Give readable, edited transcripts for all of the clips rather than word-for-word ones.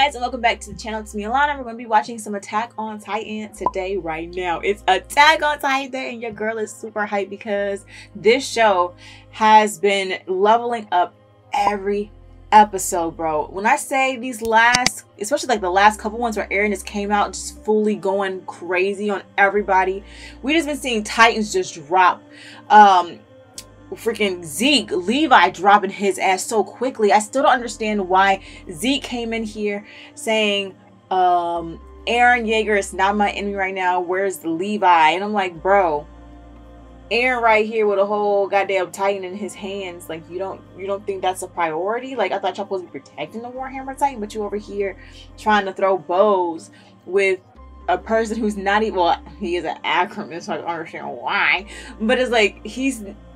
guys, and welcome back to the channel. It's me, Alana. We're going to be watching some Attack on Titan today, right now. It's Attack on Titan Day, and your girl is super hyped because this show has been leveling up every episode, bro. When I say these last, especially like the last couple ones where Eren just came out just fully going crazy on everybody, we just been seeing Titans just drop. Freaking Zeke, Levi dropping his ass so quickly. I still don't understand why Zeke came in here saying, Eren Yeager is not my enemy right now. Where's the Levi? And I'm like, bro, Eren right here with a whole goddamn Titan in his hands. Like, you don't think that's a priority? Like, I thought y'all supposed to be protecting the Warhammer Titan, but you over here trying to throw bows with a person who's not even, well, he is an acronym, so I don't understand why. But it's like,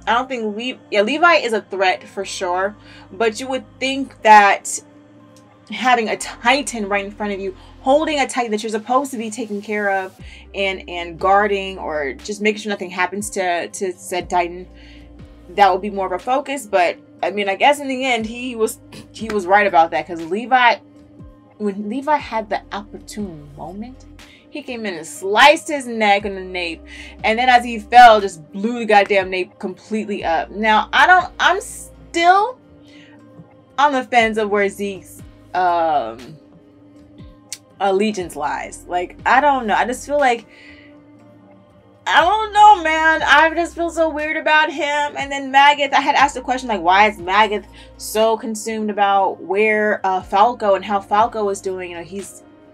I don't think Levi is a threat for sure, but you would think that having a Titan right in front of you, holding a Titan that you're supposed to be taking care of and guarding, or just making sure nothing happens to said Titan, that would be more of a focus. But I mean, I guess in the end he was right about that, because when Levi had the opportune moment, he came in and sliced his neck on the nape, and then as he fell, just blew the goddamn nape completely up. Now, I'm still on the fence of where Zeke's allegiance lies. Like, I don't know. I just feel like, I don't know, man. I just feel so weird about him. And then Magath, I had asked a question like, why is Magath so consumed about where Falco and how Falco is doing? You know,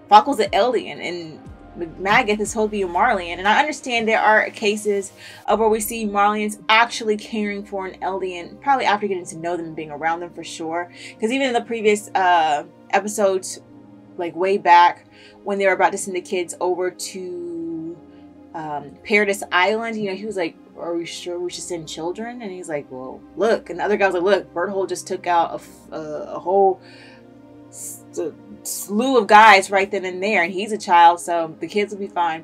Falco's an alien, and Magath is supposed to be a Marleyan, and I understand there are cases of where we see Marleyans actually caring for an alien, probably after getting to know them and being around them for sure. Because even in the previous episodes, like way back when they were about to send the kids over to Paradise Island, you know, he was like, "Are we sure we should send children?" And he's like, "Well, look," and the other guy was like, "Look, Berthold just took out a whole slew of guys right then and there, and he's a child, so the kids will be fine."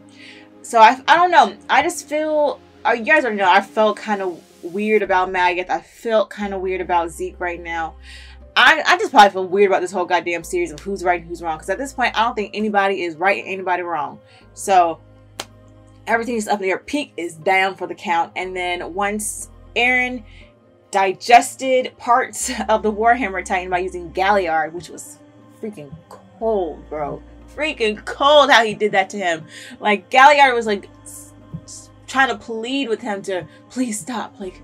So I don't know. I just feel, you guys already know, I felt kind of weird about Magath. I felt kind of weird about Zeke right now. I just probably feel weird about this whole goddamn series of who's right and who's wrong, because at this point I don't think anybody is right and anybody wrong. So everything is up in the air. Peak is down for the count. And then once Eren digested parts of the Warhammer Titan by using Galliard, which was freaking cold, bro. Freaking cold how he did that to him. Like, Galliard was like trying to plead with him to please stop. Like,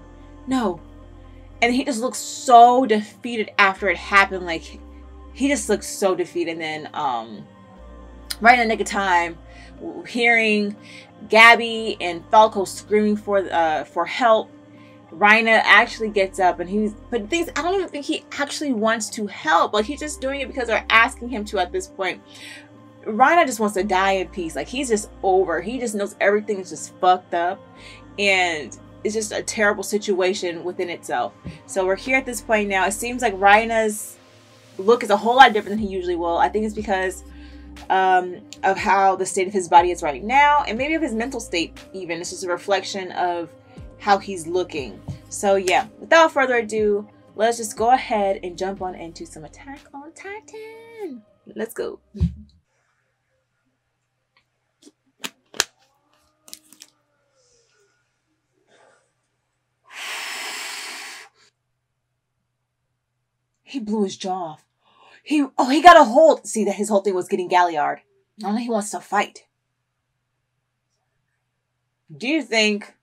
no. And he just looked so defeated after it happened. Like, he just looked so defeated. And then right in the nick of time, hearing Gabby and Falco screaming for help, Reina actually gets up, and but things, I don't even think he actually wants to help. Like, he's just doing it because they're asking him to at this point. Reina just wants to die in peace. Like, he's just over. He just knows everything is just fucked up, and it's just a terrible situation within itself. So we're here at this point now. It seems like Reina's look is a whole lot different than he usually will. I think it's because of how the state of his body is right now, and maybe of his mental state even. It's just a reflection of how he's looking. So yeah, without further ado, let's just go ahead and jump on into some Attack on Titan. Let's go. He blew his jaw off. He got a hold. See, that his whole thing was getting Galliard. I don't know, he wants to fight. Do you think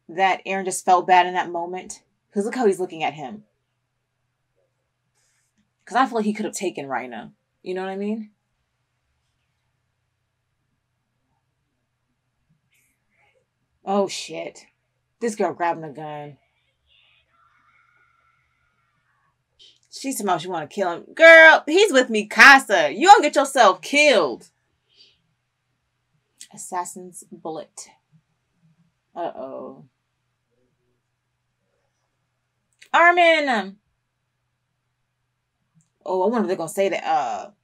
that Eren just felt bad in that moment? Because look how he's looking at him. Because I feel like he could have taken Reina. You know what I mean? Oh, shit. This girl grabbing a gun. She somehow she want to kill him. Girl, he's with Mikasa. You don't get yourself killed. Assassin's bullet. Uh-oh. Armin! Oh, I wonder if they're gonna say that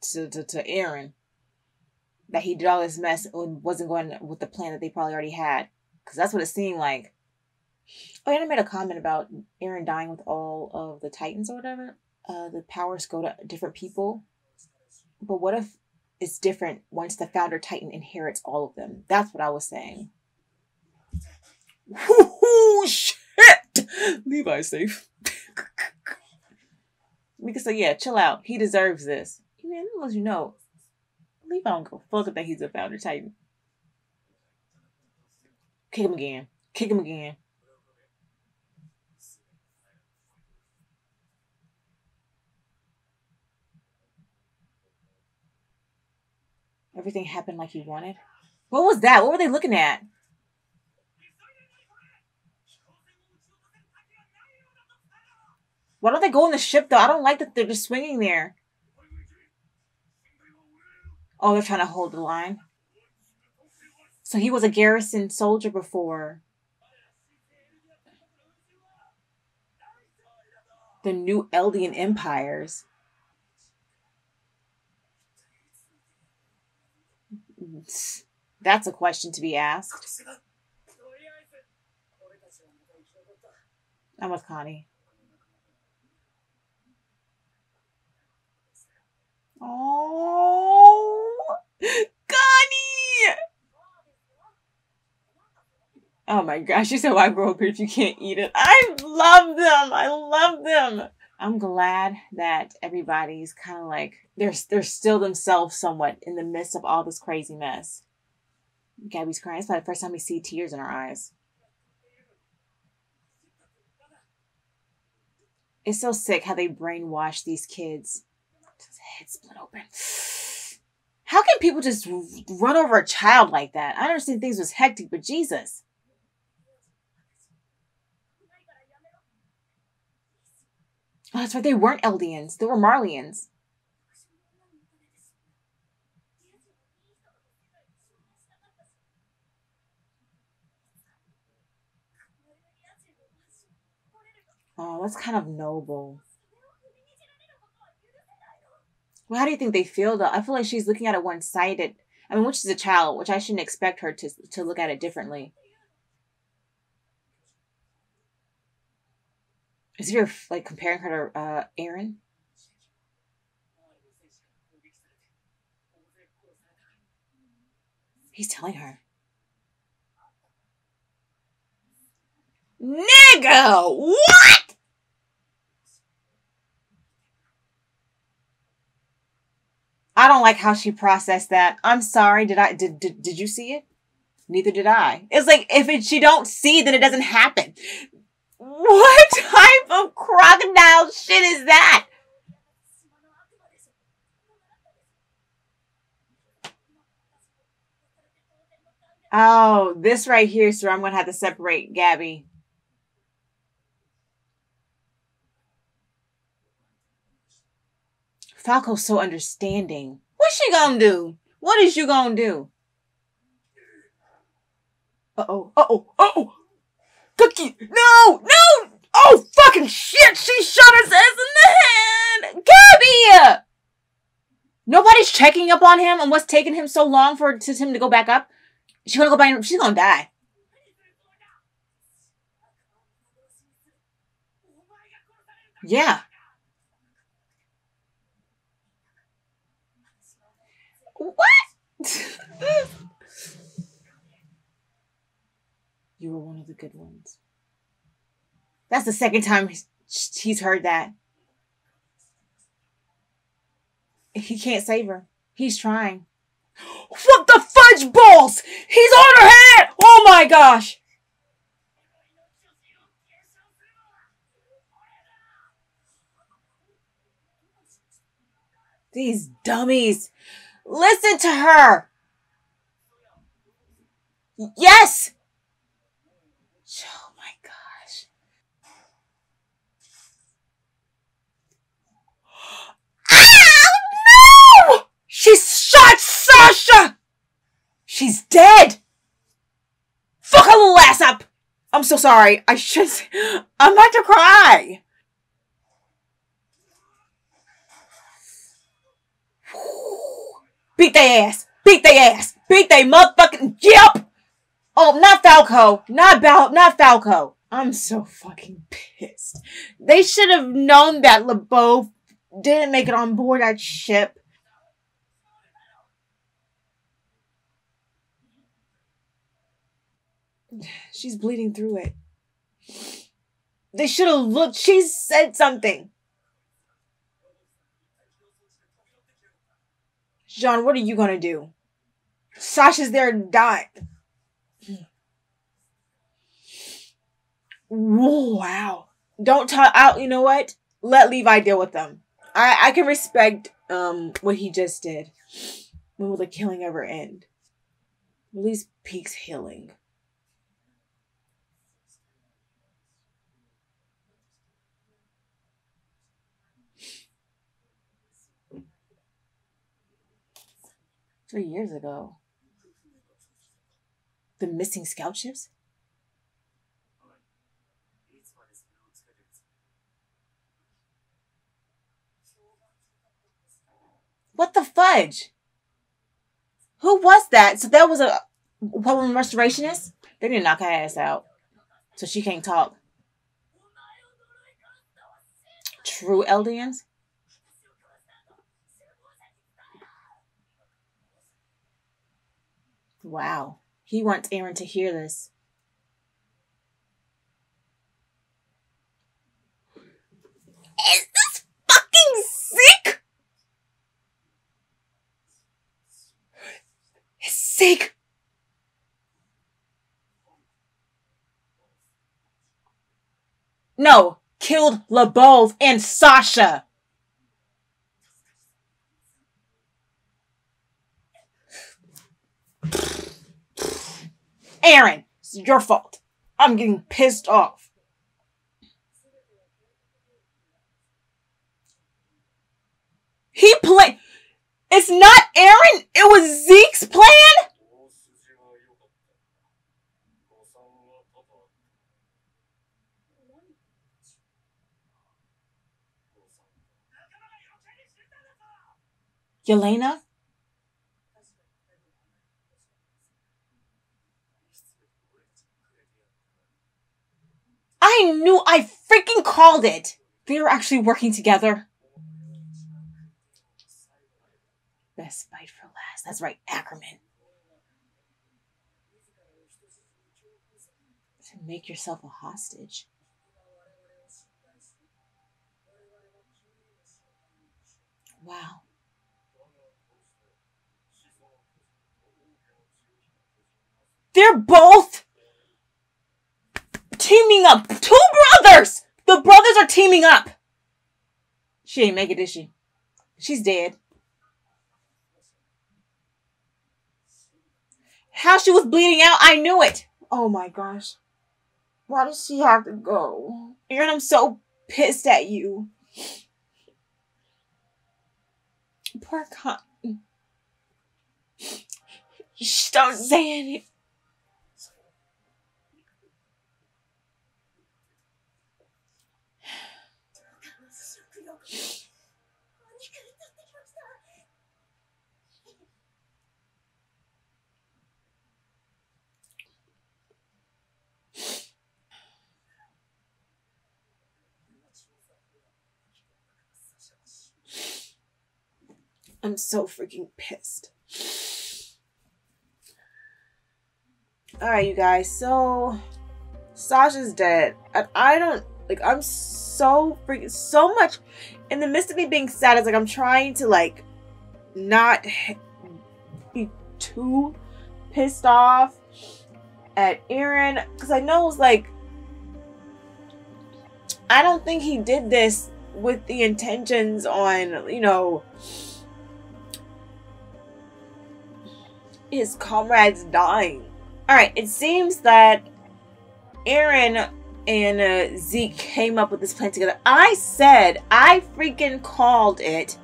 to Eren. That he did all this mess and wasn't going with the plan that they probably already had. Because that's what it seemed like. Oh, and I made a comment about Eren dying with all of the Titans or whatever. The powers go to different people. But what if it's different once the founder Titan inherits all of them? That's what I was saying. Whoo, shit! Levi's safe. We can say, yeah, chill out. He deserves this. Man, let you know. Levi don't go fuck up that he's a founder Titan. Kick him again. Kick him again. Everything happened like he wanted. What was that? What were they looking at? Why don't they go on the ship, though? I don't like that they're just swinging there. Oh, they're trying to hold the line. So he was a garrison soldier before. The new Eldian empires. That's a question to be asked. I'm with Connie. Oh, Connie! Oh my gosh, she said, why grow up here if you can't eat it? I love them. I love them. I'm glad that everybody's kind of like, they're still themselves somewhat in the midst of all this crazy mess. Gabby's crying. It's probably the first time we see tears in her eyes. It's so sick how they brainwash these kids. His head split open. How can people just run over a child like that? I understand things was hectic, but Jesus. Oh, that's right. They weren't Eldians. They were Marlians. Oh, that's kind of noble. Well, how do you think they feel, though? I feel like she's looking at it one-sided. I mean, which is a child, which I shouldn't expect her to look at it differently. Is he like comparing her to Aaron? He's telling her. Nigga, what? I don't like how she processed that. I'm sorry. Did you see it? Neither did I. It's like if she don't see, then it doesn't happen. What type of crocodile shit is that? Oh, this right here, sir. I'm gonna have to separate Gabby. Falco's so understanding. What's she gonna do? What is you gonna do? Uh-oh. Uh-oh. Uh-oh. Cookie. No. No. Oh, fucking shit. She shot his ass in the head. Gabby! Nobody's checking up on him and what's taking him so long for him to go back up. She's gonna go back. She's gonna die. Yeah. What? You were one of the good ones. That's the second time he's heard that. He can't save her. He's trying. What the fudge balls? He's on her head! Oh my gosh! These dummies. Listen to her. Yes! Oh my gosh. Ow! No! She shot Sasha! She's dead! Fuck her little ass up! I'm so sorry. I'm about to cry. Beat their ass! Beat their ass! Beat they motherfucking... Yep! Oh, not Falco. Not Falco. I'm so fucking pissed. They should have known that LeBeau didn't make it on board that ship. She's bleeding through it. They should have looked. She said something. John, what are you going to do? Sasha's there dying. Wow. Don't talk out. You know what? Let Levi deal with them. I can respect what he just did. When will the killing ever end? At least Peak's healing. $3 years ago. The missing scout ships? What the fudge? Who was that? So that was a woman restorationist? They didn't knock her ass out. So she can't talk. True Eldians? Wow. He wants Aaron to hear this. Is this fucking sick? It's sick. No. Killed LeBeau and Sasha. Aaron, it's your fault. I'm getting pissed off. He played. It's not Aaron. It was Zeke's plan. Yelena? I knew, I freaking called it. They were actually working together. Best fight for last. That's right, Ackerman. To make yourself a hostage. Wow. They're both teaming up. 2 brothers! The brothers are teaming up. She ain't make it, did she? She's dead. How she was bleeding out, I knew it. Oh my gosh. Why does she have to go? Aaron, I'm so pissed at you. Poor Cotton. Shh, don't say anything. I'm so freaking pissed. Alright, you guys. So, Sasha's dead. And I don't, like, I'm so freaking, so much, in the midst of me being sad, it's like I'm trying to, like, not be too pissed off at Aaron. Because I know it's like, I don't think he did this with the intentions on, you know, his comrades dying. Alright, it seems that Aaron and Zeke came up with this plan together. I freaking called it,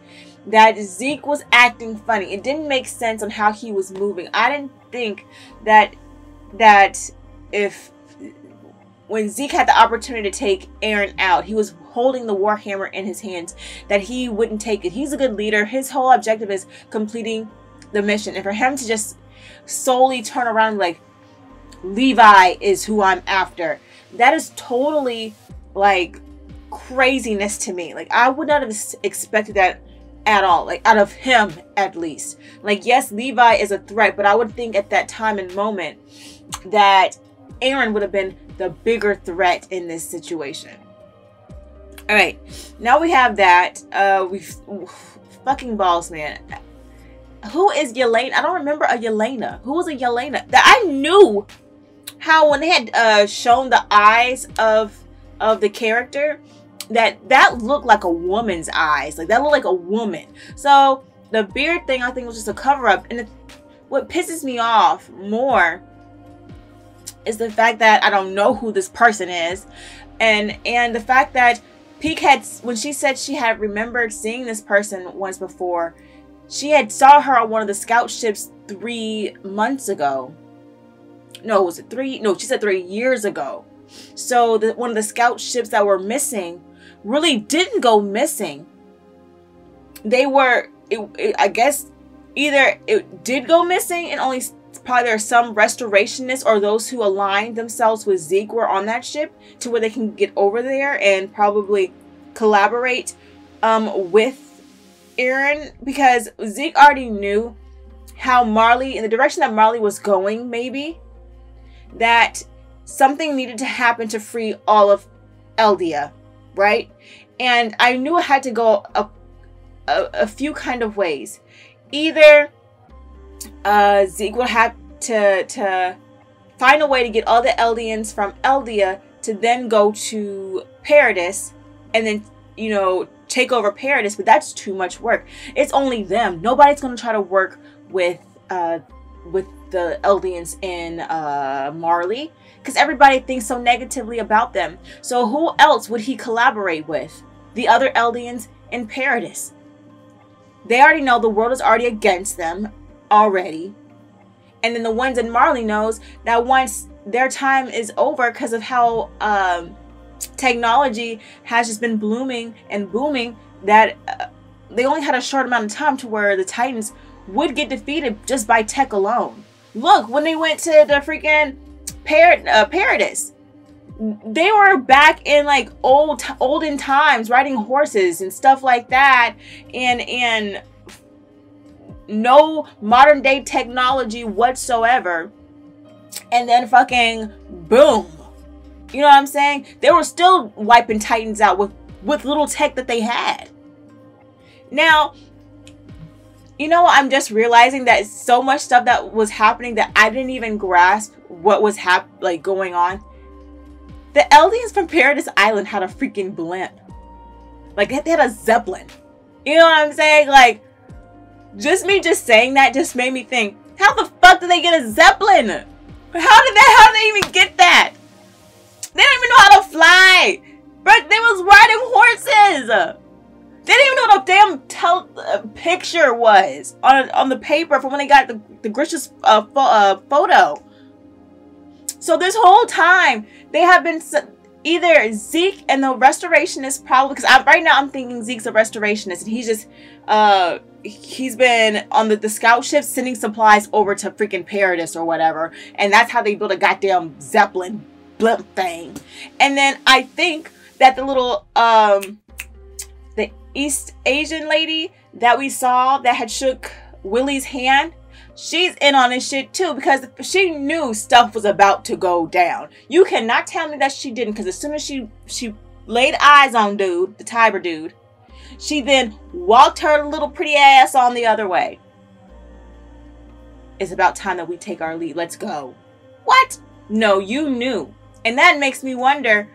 that Zeke was acting funny. It didn't make sense on how he was moving. I didn't think that when Zeke had the opportunity to take Aaron out, he was holding the warhammer in his hands, that he wouldn't take it. He's a good leader. His whole objective is completing the mission, and for him to just solely turn around like, Levi is who I'm after, that is totally like craziness to me. Like, I would not have expected that at all, like out of him at least. Like, yes, Levi is a threat, but I would think at that time and moment that Aaron would have been the bigger threat in this situation. All right, now we have that. Fucking balls, man. Who is Yelena? I don't remember a Yelena. Who was a Yelena? That I knew how when they had shown the eyes of the character, that looked like a woman's eyes. Like that looked like a woman. So the beard thing, I think, was just a cover up. And what pisses me off more is the fact that I don't know who this person is, and the fact that Peek had, when she said she had remembered seeing this person once before, she had saw her on one of the scout ships 3 months ago. No, was it 3? No, she said 3 years ago. So one of the scout ships that were missing really didn't go missing. They were, I guess, either it did go missing and only probably there are some restorationists or those who aligned themselves with Zeke were on that ship to where they can get over there and probably collaborate with Aaron, because Zeke already knew how Marley, in the direction that Marley was going, maybe that something needed to happen to free all of Eldia, right? And I knew it had to go a few kind of ways. Either Zeke would have to find a way to get all the Eldians from Eldia to then go to Paradis and then, you know, take over Paradis, but that's too much work. It's only them. Nobody's going to try to work with the Eldians in Marley, because everybody thinks so negatively about them. So who else would he collaborate with? The other Eldians in Paradis. They already know the world is already against them already. And then the ones in Marley knows that once their time is over, because of how technology has just been blooming and booming, that they only had a short amount of time to where the Titans would get defeated just by tech alone. Look, when they went to the freaking Paradis, they were back in like olden times, riding horses and stuff like that, and no modern day technology whatsoever. And then fucking boom, you know what I'm saying? They were still wiping Titans out with little tech that they had. Now, you know, I'm just realizing that so much stuff that was happening that I didn't even grasp what was going on. The Eldians from Paradis Island had a freaking blimp. Like, they had a Zeppelin. You know what I'm saying? Like, just me just saying that just made me think, how the fuck did they get a Zeppelin? How did they even get that? They didn't even know how to fly. But they was riding horses. They didn't even know what a damn picture was on the paper from when they got the Grish's photo. So this whole time, they have been either Zeke and the restorationist, probably, because right now I'm thinking Zeke's a restorationist, and he's just, he's been on the scout ship sending supplies over to freaking Paradis or whatever, and that's how they built a goddamn Zeppelin blimp thing. And then I think that the little, the East Asian lady that we saw that had shook Willie's hand, she's in on this shit too, because she knew stuff was about to go down. You cannot tell me that she didn't, because as soon as she laid eyes on dude, the Tiber dude, she then walked her little pretty ass on the other way. It's about time that we take our lead. Let's go. What? No, you knew. And that makes me wonder,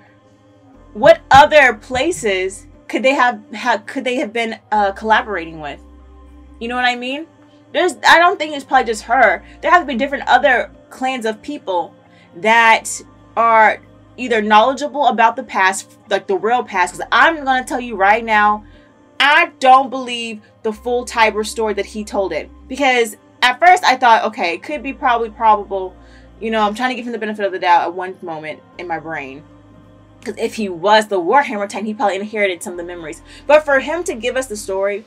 what other places could they have been collaborating with? You know what I mean? I don't think it's probably just her. There have to be different other clans of people that are either knowledgeable about the past, like the real past. Because I'm going to tell you right now, I don't believe the full Tiber story that he told it. Because at first I thought, okay, it could be probable. You know, I'm trying to give him the benefit of the doubt at one moment in my brain. Because if he was the Warhammer Titan, he probably inherited some of the memories. But for him to give us the story,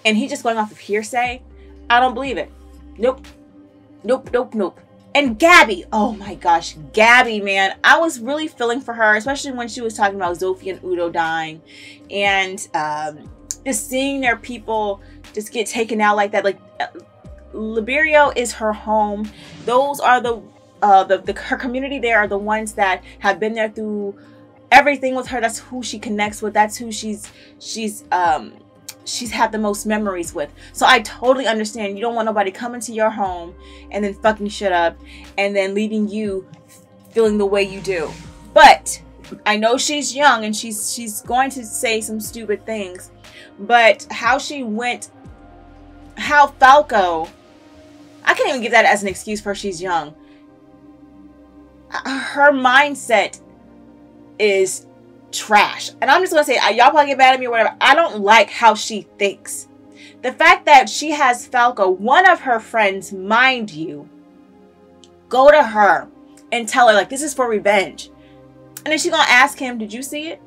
and he just going off of hearsay, I don't believe it. Nope. Nope, nope, nope. And Gabby. Oh my gosh. Gabby, man. I was really feeling for her, especially when she was talking about Zofia and Udo dying. And just seeing their people just get taken out like that. Like, Liberio is her home. Those are the her community there are the ones that have been there through everything with her. That's who she connects with. That's who she's had the most memories with. So I totally understand. You don't want nobody coming to your home and then fucking shit up and then leaving you feeling the way you do. But I know she's young and she's going to say some stupid things. But how Falco, I can't even give that as an excuse for she's young. Her mindset is trash. And I'm just gonna say, y'all probably get mad at me or whatever. I don't like how she thinks. The fact that she has Falco, one of her friends, mind you, go to her and tell her, like, this is for revenge. And then she's gonna ask him, did you see it?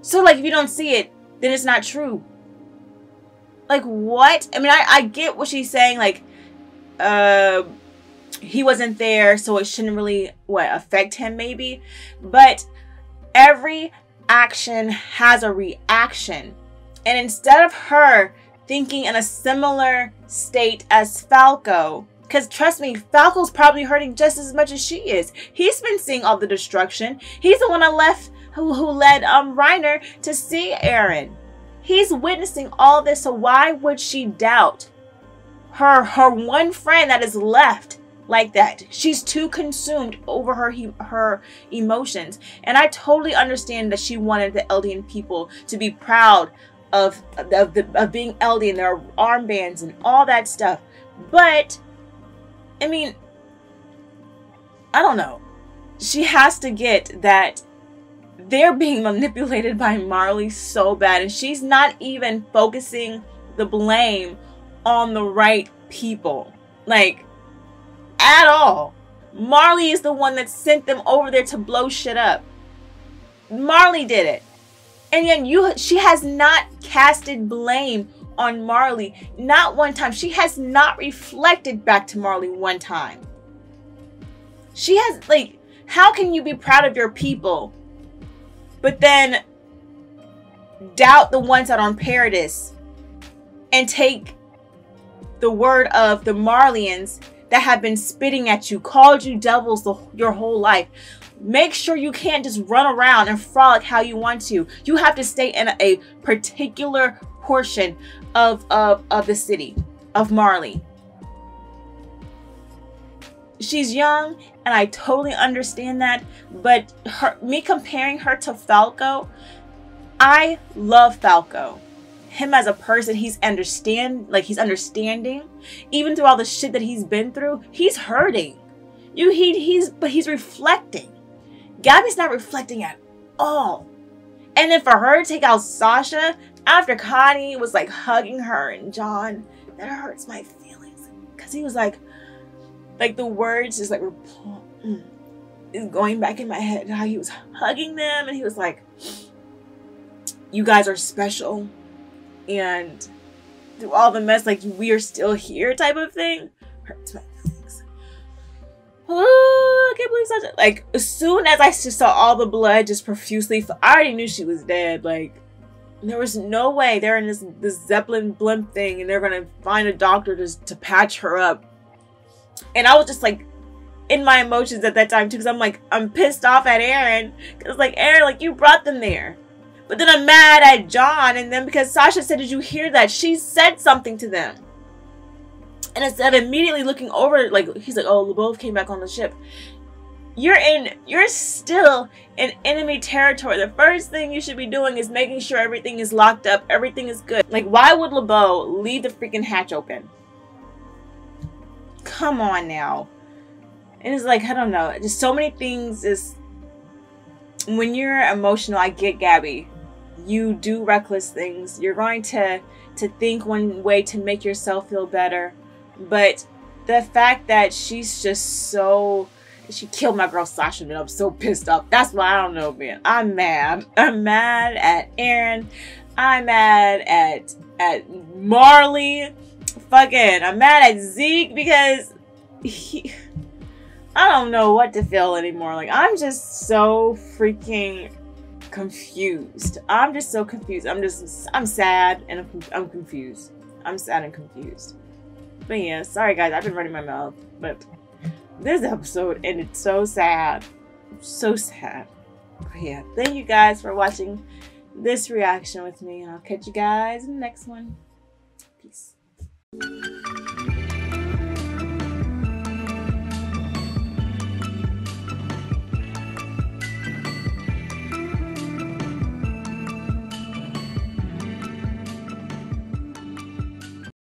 So, like, if you don't see it, then it's not true. Like, what? I mean, I get what she's saying, like, he wasn't there, so it shouldn't really, affect him, maybe. But every action has a reaction. And instead of her thinking in a similar state as Falco, because trust me, Falco's probably hurting just as much as she is. He's been seeing all the destruction. He's the one that left, who led Reiner to see Eren. He's witnessing all this, so why would she doubt her one friend that is left like that? She's too consumed over her emotions. And I totally understand that she wanted the Eldian people to be proud of being Eldian, their armbands and all that stuff. But I mean, I don't know. She has to get that they're being manipulated by Marley so bad, and she's not even focusing the blame on the right people, like, at all. Marley is the one that sent them over there to blow shit up. Marley did it. And yet she has not casted blame on Marley, not one time. She has not reflected back to Marley one time. She has, like, how can you be proud of your people but then doubt the ones that are on Paradis and take the word of the Marleyans that have been spitting at you, called you devils your whole life? Make sure you can't just run around and frolic how you want to. You have to stay in a particular portion of the city of Marley. She's young, and I totally understand that, but me comparing her to Falco, I love Falco. Him as a person, he's understanding. Even through all the shit that he's been through, he's hurting. But he's reflecting. Gabby's not reflecting at all. And then for her to take out Sasha after Connie was like hugging her and John, that hurts my feelings. Because he was like the words just like is going back in my head. How he was hugging them and he was like, you guys are special. And through all the mess, like, we are still here type of thing. Hurts my feelings. Oh, I can't believe Sasha. Like, as soon as I just saw all the blood just profusely, I already knew she was dead. Like, there was no way they're in this Zeppelin blimp thing and they're gonna find a doctor to patch her up. And I was just like in my emotions at that time too, because I'm like, I'm pissed off at Eren, because like, Eren, like, you brought them there. But then I'm mad at John and then because Sasha said, did you hear that? She said something to them. And instead of immediately looking over, like, he's like, oh, both came back on the ship. You're still in enemy territory. The first thing you should be doing is making sure everything is locked up, everything is good. Like, why would LeBeau leave the freaking hatch open? Come on now. And it's like, I don't know, just so many things. Is when you're emotional, I get Gabby. You do reckless things. You're going to think one way to make yourself feel better. But the fact that she's just so... She killed my girl Sasha, and I'm so pissed off. That's why I don't know, man. I'm mad. I'm mad at Eren. I'm mad at Marley. Fucking, I'm mad at Zeke because I don't know what to feel anymore. Like, I'm just so freaking confused. I'm just so confused. I'm sad and I'm confused. I'm sad and confused. But yeah, sorry guys, I've been running my mouth, but this episode ended so sad. So sad. But yeah, thank you guys for watching this reaction with me. I'll catch you guys in the next one.